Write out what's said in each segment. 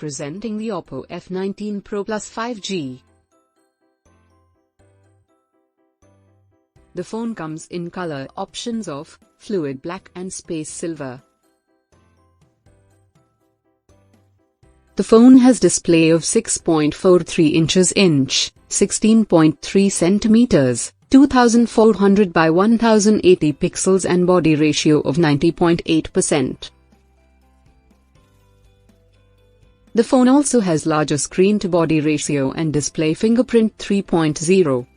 Presenting the OPPO F19 Pro Plus 5G. The phone comes in color options of fluid black and space silver. The phone has display of 6.43 inches inch, 16.3 centimeters, 2400 by 1080 pixels and body ratio of 90.8%. The phone also has larger screen-to-body ratio and display fingerprint 3.0.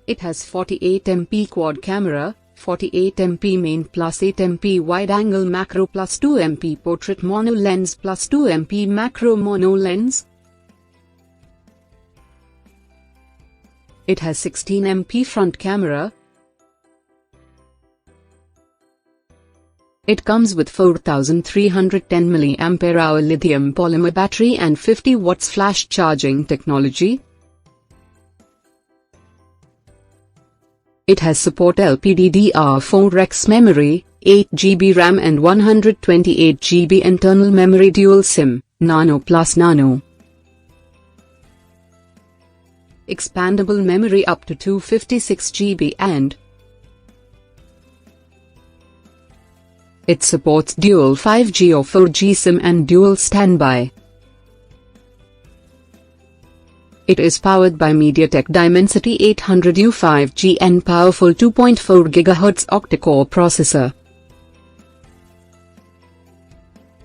It has 48MP quad camera, 48MP main plus 8MP wide-angle macro plus 2MP portrait mono lens plus 2MP macro mono lens. It has 16MP front camera. It comes with 4310 mAh lithium polymer battery and 50 watts flash charging technology. It has support LPDDR4X memory, 8GB RAM and 128GB internal memory dual SIM, Nano plus Nano. Expandable memory up to 256GB and it supports dual 5G or 4G SIM and dual standby. It is powered by MediaTek Dimensity 800U 5G and powerful 2.4 GHz octa-core processor.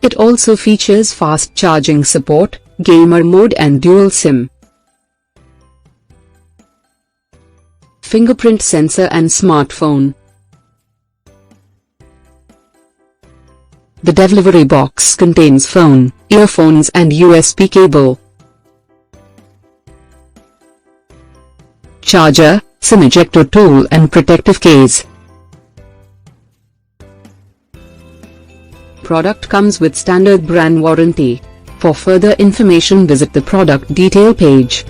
It also features fast charging support, gamer mode and dual SIM. Fingerprint sensor and smartphone. The delivery box contains phone, earphones and USB cable. Charger, SIM ejector tool and protective case. Product comes with standard brand warranty. For further information visit the product detail page.